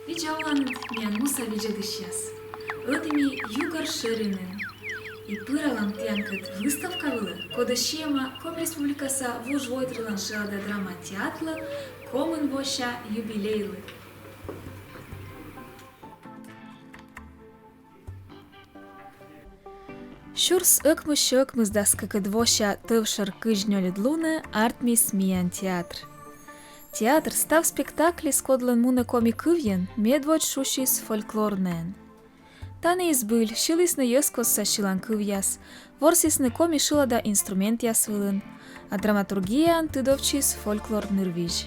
Widziałam mian musa widziadysias. Ödemi югар шеринен. И пыралам тянкет выставка была, кода шема ком республикаса вуж войтрилан шелда драма театла, комен воша юбилейлы. Шурс ыкмы-шыкмыз даскакыд воша тывшар кыжнёлит луны артмис миян театр. Театр став спектакли скодлан муна комикывьен медвоч шушис фольклорнен. Тане избыль, шилис на ёскоса шилан кывьяс, ворсис на коми шилада инструмент ясвылын, а драматургиян тыдовчис фольклор нырвиж.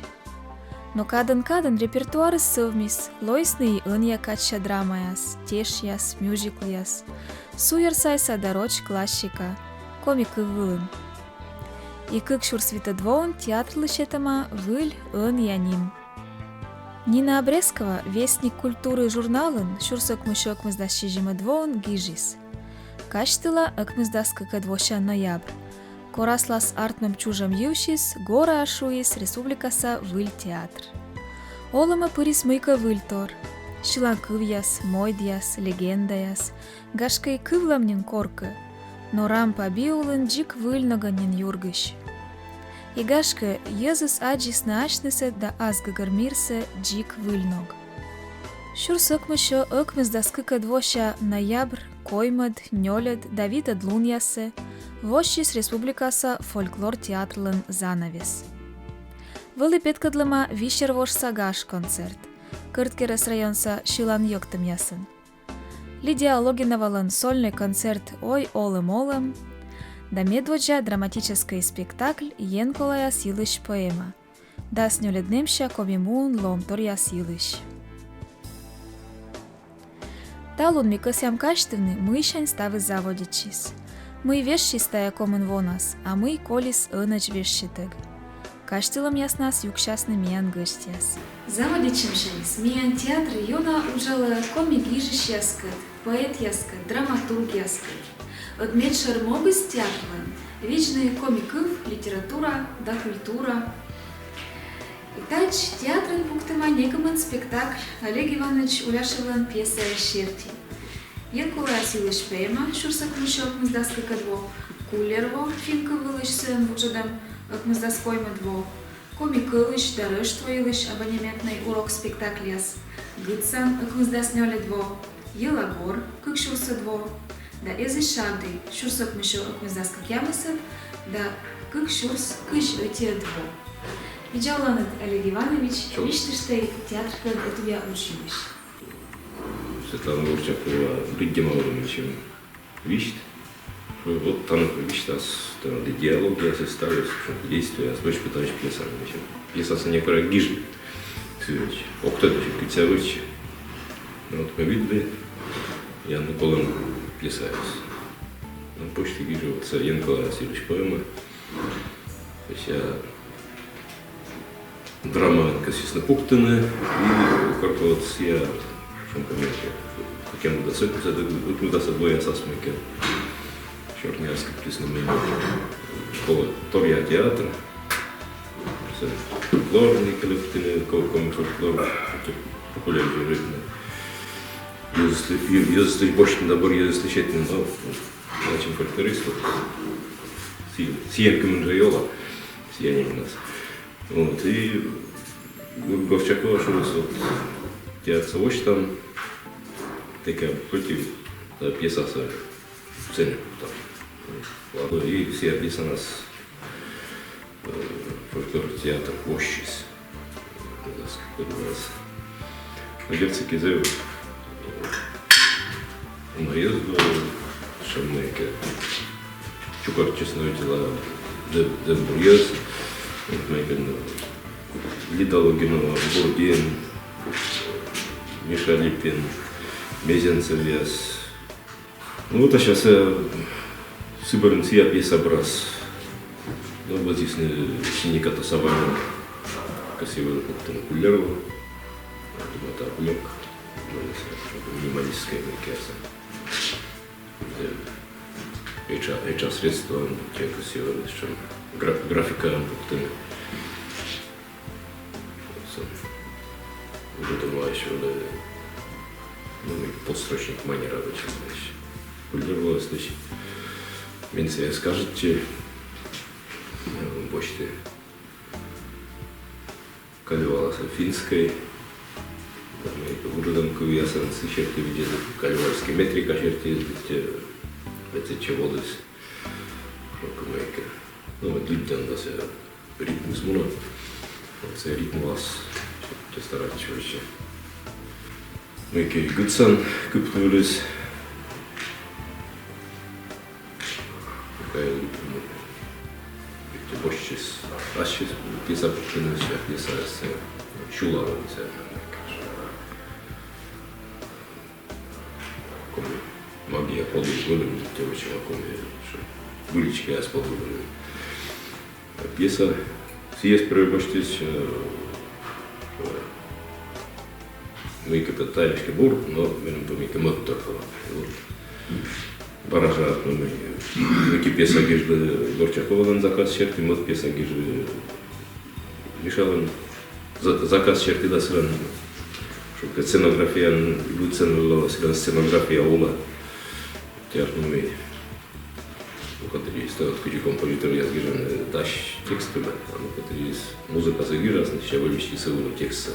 Но кадан репертуары совмис, лойсны и ынья кача драмаяс, тешьяс, мюзикляс, суерсайса дороч классика, комикывылын. И как шурсвита двоун театр лышетама выль ын яним. Нина Обрезкова, вестник культуры журналын, шурсок мышок мыздащижима двоун гижис. Каштыла ак мыздаскака двоща ноябрь. Кораслас артном чужам юшис, гора ашуис республикаса выль театр. Олама пырис мыйка выль тор. Шилан кывьяс, мойдяс, легендаяс, гашкай кывламнин корка. Но рампа биулын джик выльнаганин юргыш. Игашка езыс аджис наачнысе да азгагармирсе джик выльног. Шурсок мышо ыкмыз даскыка двоща ноябрь, коймад, нёлед, Давида длуньясе, вощис республикаса фольклор театрлын занавес. Вылы петкадлыма вишер вош сагаш концерт. Кырткерес районса шилан йоктым ясын. Лидия Логиновалын сольный концерт «Ой, олым-олым», да медводжа драматический спектакль «Енколая силыш поэма», да с нюледнемща комимун ломторя силыш. Талун ми късям каштывны мышань ставы заводичис. Мы вещи стая комен вонас, а мы колис ынач вещитег. Каштилом яснас юкшасны миян гыштяс. Заводичимшенис миян театр юна ужала комик ижиш яскыт, поэт яскыт, драматург яскыт. Отмет шармогы с театром, вечные комиков, литература да культура. Итач театрын пуктыма некомын спектакль Олег Иванович Уляшевлан пьеса «Щерти». Янкула силыш пейма, шурса ключок мыздаска кадво, кулерво, финка вылыш сын вуджадам, мыздас пойма дво, комикылыш, дарыш твоилыш, абонементный урок спектакляс, гыцан, мыздас нёле дво, елагор, кык шурса дво, да эзы шабды, шурсок мышо, мыздас как ямыса, да кык шурс, кыш эти дво. Виджаланет Олег Иванович, виштыштэй театркан этубя училыш. Светлана Урчакова Бригема Владимировичем вищет. Вот там вищет, там диалоги составляют, действия, с дочь пытаюсь пьесами. Пьеса с некоторой гижи. Октод Кицевич. Вот мы видели, я на полном пьесаюсь. На почте вижу, это Янкула Васильевич поэма. То есть я драма, естественно, Пуктина и корпорация шумпомерки. Каким удастся двое сосмыки. Чернявский присный школа Торья театр. Фольклорный коллективный, комик-фольклор, популяризированный. Если больше набор, если встречательный, но очень фольклористов. Сиянком Инжайола, сияние у нас. Вот, и Горчакова шурус вот театр Савоч там такая против пьеса в цене там. И все пьеса у нас фольклор театр Ощис. Герцог Кизев наезду Шамнейка. Чукар честное дела Дембурьез. Лида Логинова, Бурдин, Миша Липин, Мезенцев вес. Ну вот а сейчас Сыборин сия пьеса брас. Ну вот здесь синика-то савана. Красивый там кулерова. Думаю, это облек. Минималистская пьеса. HR средства, те красивые, графика пуктыны. Думаю, еще подстрочник манера очень. Культурно, значит, меньше скажете, почты калювалась финской, мы уже там кувясан с черти видели калювальский метрика черти, эти чего здесь, шокомейка. Ну, вот липтен да се ритм смуна, це ритм вас, че старать чаще. Мейки гудсан купнулись. Какая ритм? Ведь больше сейчас, а сейчас пьеса починилась, пьеса с чулава, магия подвигнули, девочек какой-то вылечки я сподобили. Пьеса съесть превощтись мы капиталишки бур, но мы не мотор. Баража мы пьеса гижды Горчакова на заказ черти, мы пьеса гижды Мишелин заказ черти да сран. Что сценография выценила сценография ула театрный. Который есть тот, который композитор я сгижен даш текстами, а который есть музыка загижена, сначала вылечить силу текста.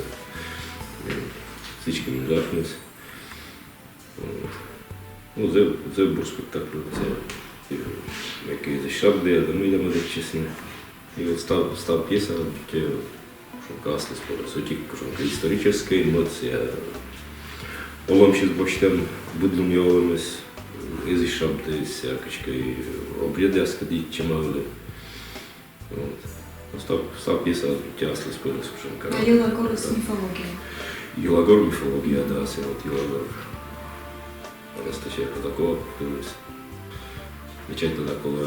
Слишком дашнуть. Ну, за бур спектакль, за какие-то шабды, я думаю, я буду честно. И вот стал пьеса, где шукасли споры, сутик, что историческая эмоция. Оломщи с бочтем будлом явилась. Из шабды, всякочкой, обряды сходить, чемали. Вот. Стал пьеса театры споры, слушай. А Елагор с мифологией? Елагор мифология, да, вот Елагор. Анастасия Казакова появилась. Начать тогда, когда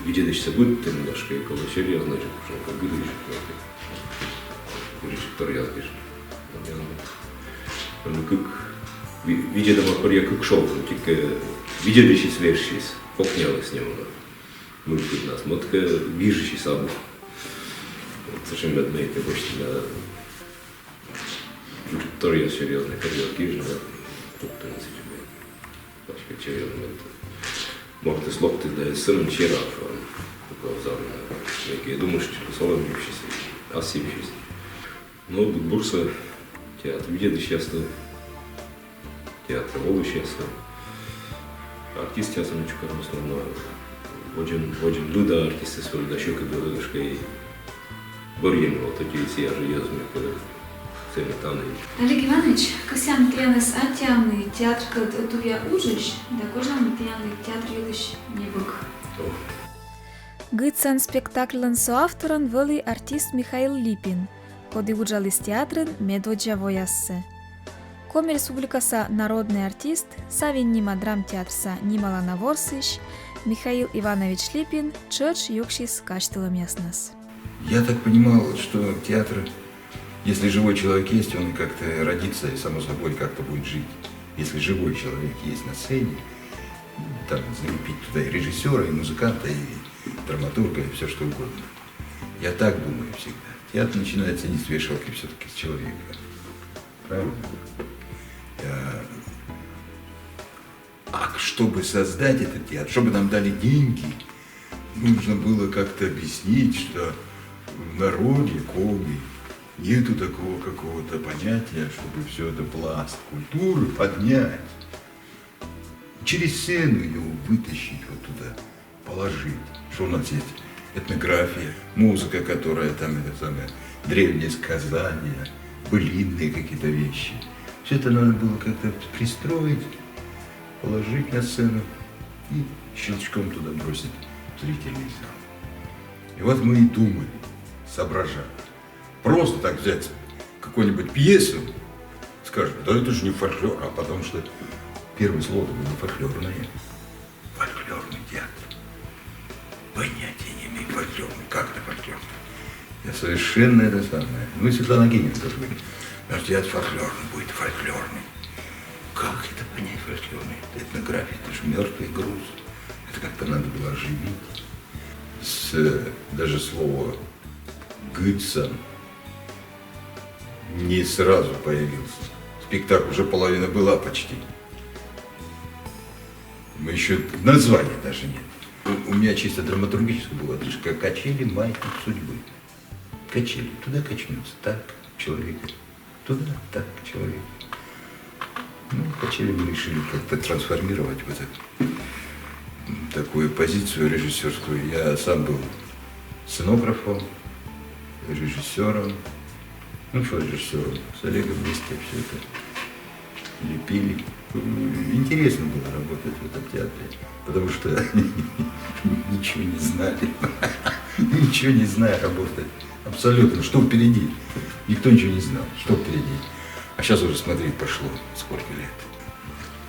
видишься будет немножко, и когда серьезно, что как будешь, будешь кто yazgır. Ну как видя дома поря как шел, тільки видишься свершись, покнялось немного. Мы тут нас, мотка вижущий сабу. Совершенно медмейте почти на Тория серьезно, карьер кижного, тут то не себе. Почти серьезно. Может, слопти да сырым чера, такого взорна. Я думаю, что солом бившийся, осипшийся. Но бурса театр видит часто, театр волу часто. Артист театр не чукар в основном. Очень люда артисты свои дощеки были дошкой борьем, вот такие все ожиязмы, когда цеметаны. Олег Иванович, косян тренес атяны театр, когда тувя ужиш, да кожан тренный театр юдыш не бог. Гыцан спектаклен соавторан вели артист Михаил Липин, коди уджалис театрын медводжа вояссе. Коми республикаса народный артист, савин нима драмтеатрса нимала наворсыш, Михаил Иванович Липин, чёрч юкшис каштылым яснас. Я так понимал, что театр, если живой человек есть, он как-то родится и само собой как-то будет жить. Если живой человек есть на сцене, там залепить туда и режиссера, и музыканта, и драматурга, и все что угодно. Я так думаю всегда. Театр начинается не с вешалки, все-таки с человека. Правильно? А чтобы создать этот театр, чтобы нам дали деньги, нужно было как-то объяснить, что в народе Коми нету такого какого-то понятия, чтобы все это пласт культуры поднять, через сцену его вытащить вот туда, положить. Что у нас есть? Этнография, музыка, которая там, это самое, древние сказания, былинные какие-то вещи. Все это надо было как-то пристроить, положить на сцену и щелчком туда бросить в зрительный зал. И вот мы и думали, соображали. Просто так взять какую-нибудь пьесу, скажем, да это же не фольклор, а потому что первое слово было фольклорное. Фольклорный театр. Понятия не имею, фольклорный. Как это фольклорный? Я совершенно это самое. Ну и Светлана Гинина тоже говорит, наш театр фольклорный будет, фольклорный. Как это понять фольклорный? Этнография, это же мертвый груз. Это как-то надо было оживить. Даже слово «гыцан» не сразу появился. Спектакль уже половина была почти. Мы еще названия даже нет. У меня чисто драматургическое было, это же как качели маятник судьбы. Качели, туда качнется, так, человек. Туда, так, человек. Ну, качели мы решили как-то трансформировать в это, такую позицию режиссерскую. Я сам был сценографом, режиссером. Ну что режиссером? С Олегом вместе все это лепили. Интересно было работать в этом театре, потому что ничего не знали. Ничего не зная работать. Абсолютно. Что впереди? Никто ничего не знал. Что впереди? А сейчас уже смотреть пошло. Сколько лет.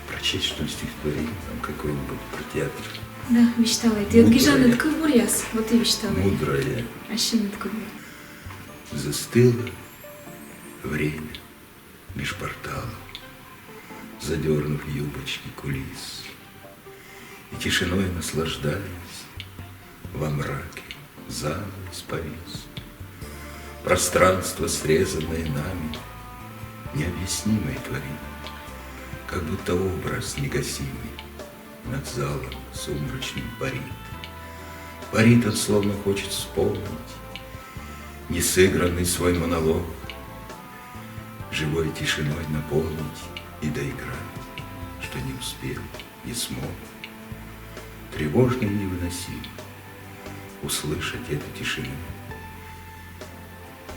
Прочесть, что ли, стихотворение там какое-нибудь про театр. Да, мечтала. Ты от Гижаны такой буряс, вот и мечтала. Мудрая. А ще не такой. Застыло время меж порталов, задернув юбочки кулис, и тишиной наслаждаясь, во мраке занавес повис. Пространство, срезанное нами, необъяснимое творит, как будто образ негасимый над залом сумрачным парит. Парит он, словно хочет вспомнить несыгранный свой монолог, живой тишиной наполнить и доиграть, что не успел, не смог. Тревожно и невыносимо услышать эту тишину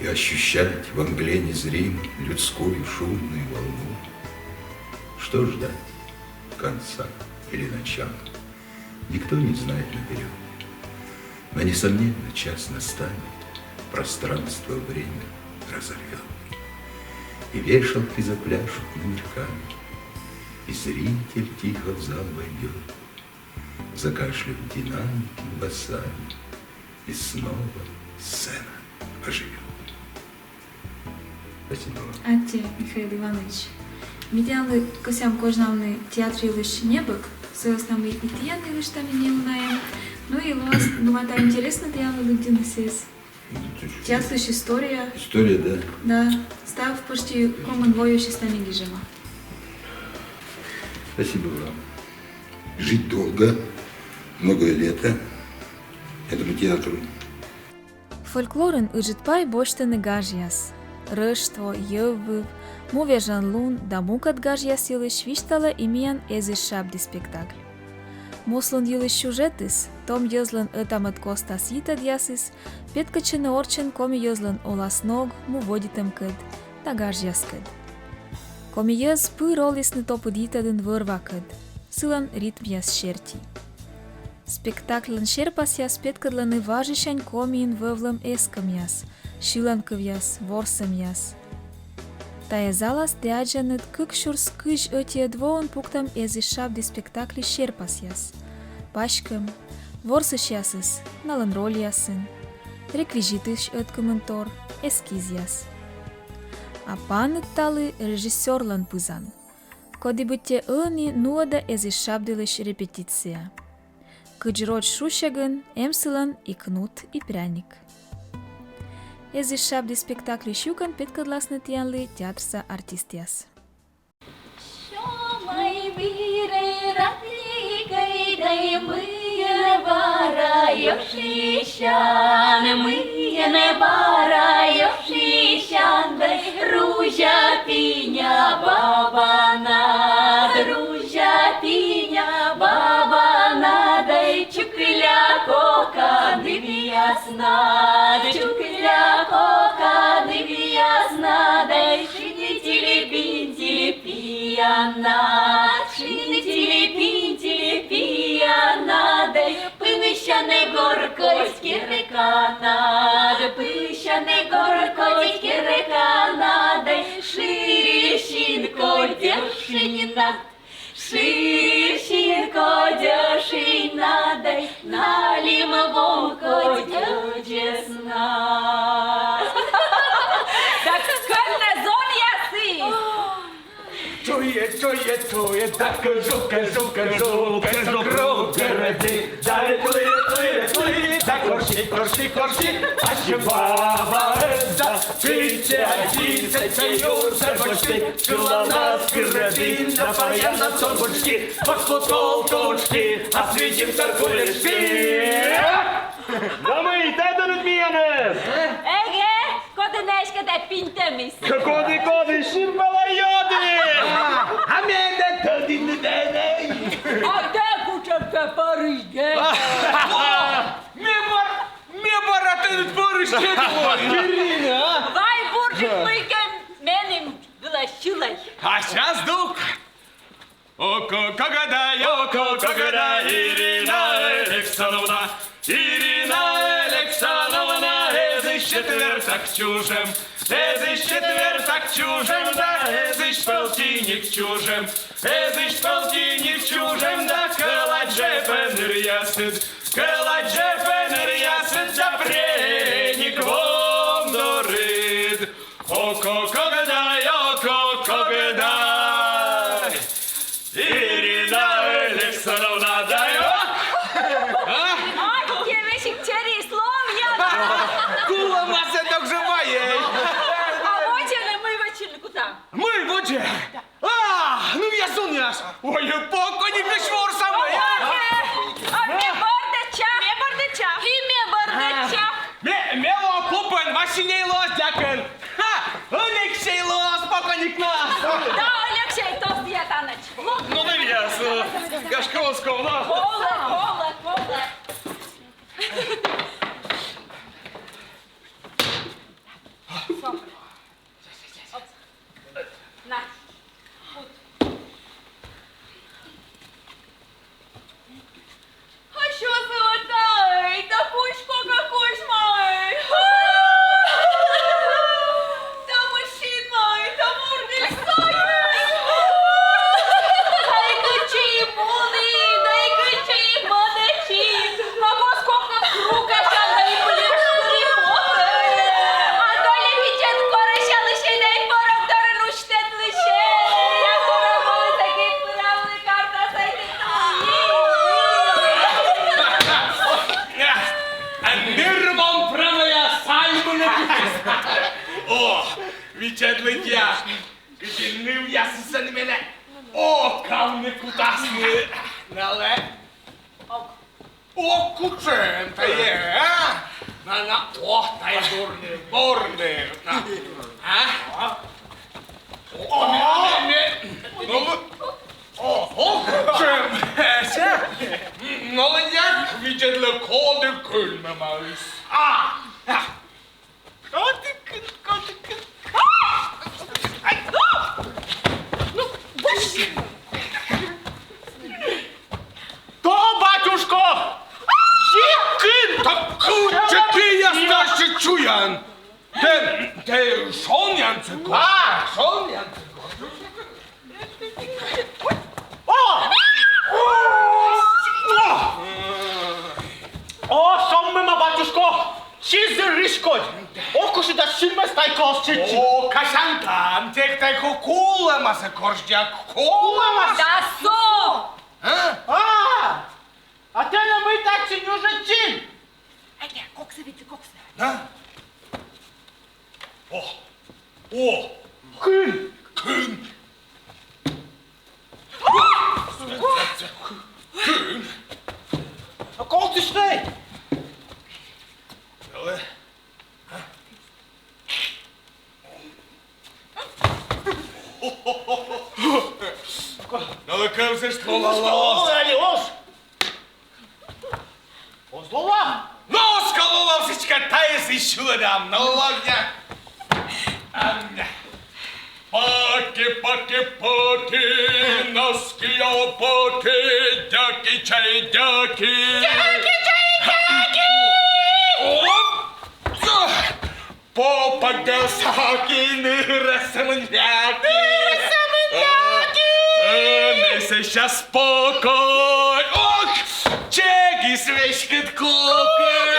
и ощущать во мгле незримой людскую шумную волну. Что ждать, конца или начала, никто не знает наперед. Но, несомненно, час настанет, пространство, время разорвет. И вешалки запляшут номерками, и зритель тихо в зал войдет. закашляют динамики, басами, и снова сцена оживет. Спасибо вам. А тебе, Михаил Иванович, медиалы косям кожнавный театрилыш небык, союзнамый и тияны лишь там не унаем. Ну и у вас, думаю, это интересно, диалы люди сес. Театрилыш история. История, да? Да, став почти комен воюще с нами гижема. Спасибо вам. Жить долго, многое лето этому театру. Фольклорен ыжитпай боштыны гажьяс. Рыштво, йыввыв, мувежан лун, да мукат гажьяс йылыш виштала имиян эзиш шабди спектакль. Мослун йылыш сюжетис, том йызлын ытамыт костас йитад ясис, петкачыны орчын коми йызлын оласног, муводитым кыд, да гажьяс кыд. Коми йыз пы ролисны топыд йитадын вырва кыд, сылан ритм яс шерти. Спектаклен шерпас яс петкадланы важишань комиин вывлым эскам яс, шилан кыв яс, ворсым яс. Тая залас дяджаныт кыкшурс кыж ötие двоон пуктам эзи шабди спектакли шерпас яс. Пашкым, ворсыш ясыс, налын роль ясын, реквизитыш ötkымын эскиз яс. А паныт талы режиссерлан пызан. Коди бытте ыни нуада эзи шабдилыш репетиция. Кыджрот шушагын, эмсылан и кнут, и пряник. Эзи шабди спектакли щукан петкадласны тиянлы театрса артистияс. Шомай бире ратликай, дай мые бараёшищан, мые не бараёшищан, дай ружа пиня бабана, дружа пиня бабана, дай чукля кока ясна, чукля кока ясна, дай шинители пияна, шинители пияна, дай пыщаной горкость киркана, пыщаной горкость киркана, дай ширищинко дершинина, ширщинко дершина, дай налим волко дёдесна. Так сколько зон ясы? Чує, так кажу, городи, далі плиє, так корші, а ще баба Езда, пиття, союза почти, чула нас городи, напояна торбочки, под колточки, а світім церкулешки. Ну ми йдете, Людміянес! Еге, коденешка де пінтеміс. Коди, шимбала йоди! А мене тоді не дене! А де кучерка Парижде? Мебар, а ти Парижде твої! Ірина! Вай буржик мийкем менем вилащилай. А сейчас дух! Око Когода, Ирина Александровна, езиш четвертак чужим, да езиш полтинник чужим, да каладже пенер ясыд, да преник вон дорид. Око Когода, Ирина Александровна, дай! Ай, девичек чері слом'я. Кула маса так живає! А очі не ми вечірку там. Ми, воде! Ну я зуняш! Ой, покойник не шворса моя! А мє бордача. І мє бордача. Мело купен, вашиней лос дякен! Олексій лос, покойник нас! Да, Олексій, то з'єтанач. Ну не ясно, Кашковського, ну! Коле. На. А що золотай? Да пучко какой ж май! Да мужчин май, да морды стоит! Дай ключи, моны, дай ключи, моны! О, вічедли дяк. Кидінив я сисен мене. О, кавни кутасни. Нале. О, кучен, та є, а? О, та є дурний, борний. А? О, кучен. Ну, як вічедли коди кульме малиш. То, батюшко! Який такий я старший чуян! Де шонян це кот? Шонян це кот? О, шоммема, батюшко! Чизеришкодь! Окуши да шимме стайкос чичи! О, кашантан, тек тайко кулема се корждяк, кулема се! Да со! А те не ми так чи не уже чин! Айде, коксовицы, коксы. Да? О! Кын! Кын! А кол ти штей? Але... Але кем се школалась? Оле, ош! Озлова! Ну, скололав всичка тая си шудам, на ловня. Паки, носки опоки, дяки, чай, дяки. Попадал саки, нырасамняки. Несе щас спокой. Ох, чеги свечкат кокой.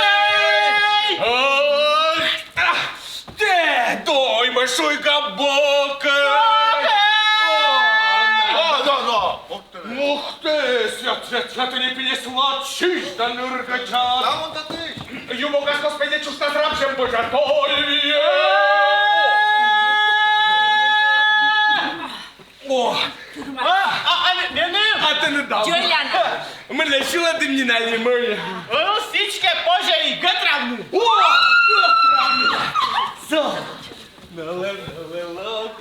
Ох, де дойма шуйка бока. Ух ти, свято не переслать, чисто ныргачат. А он-то ты. Йому газко спеде чувства зрабжем божатольвіє. О, а ти не дав. Джуляна. Мене чула ти мені налімає. Січке позже і гатравну! О, нале, лак,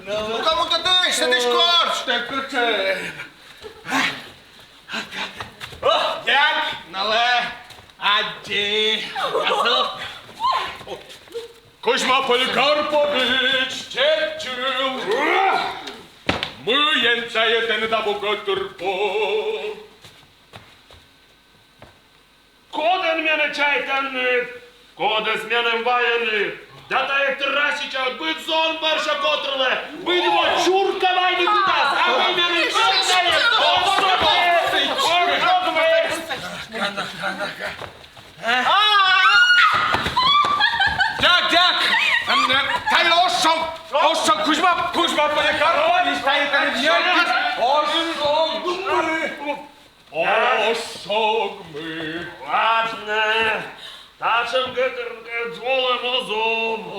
нале. Ну кому-то ты, что ты шкорч? Так оце. О, як, нале, аді. Кузьма Полікарпович, чечил. Миєнцяєте не дабо готерпо. Коден мене чайканник, кода з мене ваяний, да та як трасіча, бит зон перша котрле, бит його чурка вайні кудас, а ви мене чайканник, Дяк! Та й ошов, Кузьма Полікарпович, та й перед'єдність. Ошов ми. Ладно, тачем гетернке дзволем озом,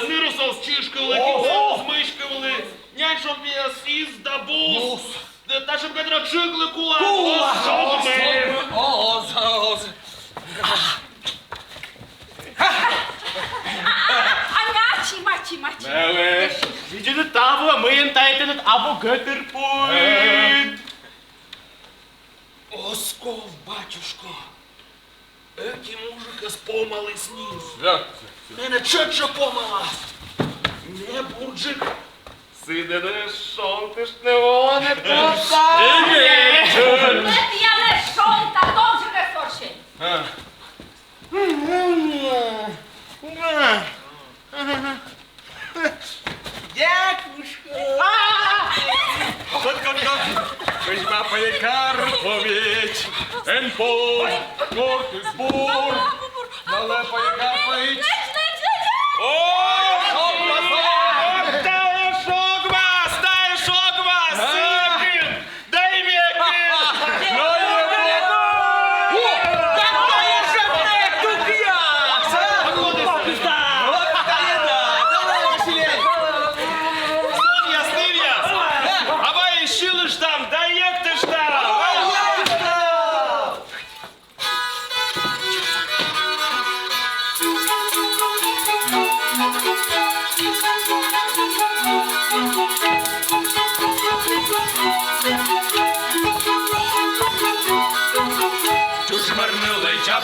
нирусов чишкали, кіпсов змишкали, нянчом м'яс із да бус, тачем гетера чигли кулак, озом ми. Оз. Мачи. Еле. Видите таву, а ми ентайтенет або гетерпоїд! Осков, батюшко, екі мужика спомали сніс. Мене чеча помала. Не бурджик. Сидене шонти ж не воне поса. Это я не шонта, том же как сорщень. Дякушка. Кузьма Полікарпович, енпо, кортисбур, нале Полікарпович. О, шоквас, сикин, дай м'якин.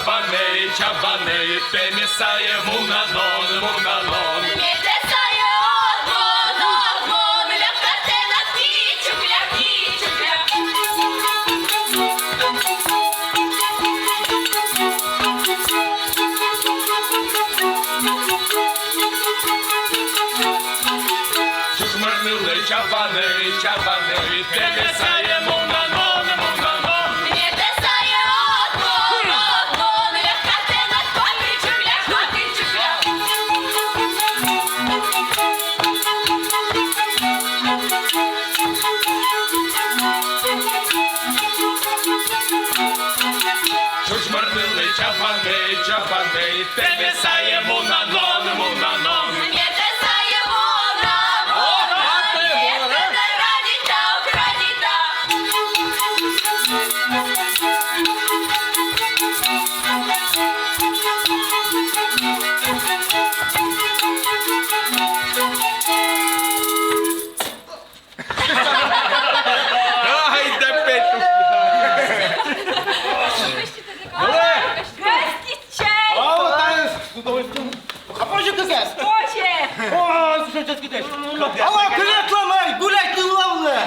чабани, чабани, те місає мунанон, мунанон. Не тесає огон, огон, ляхте на кічукля, кічукля. Чужмарнили чабани, чабани, те місає мунанон, мунанон. Не тесає огон, огон, ляхте на кічукля, кічукля. Чужмарнили чабани, чабани, те місає мунанон, мунанон. Не тесає огон, огон, не радіта, окрадіта. Ай, да петух. Гостічей! А позже казас. Хоче! О, слушай, ты скидешь. Алло, привет, ломай, гулять не ловле.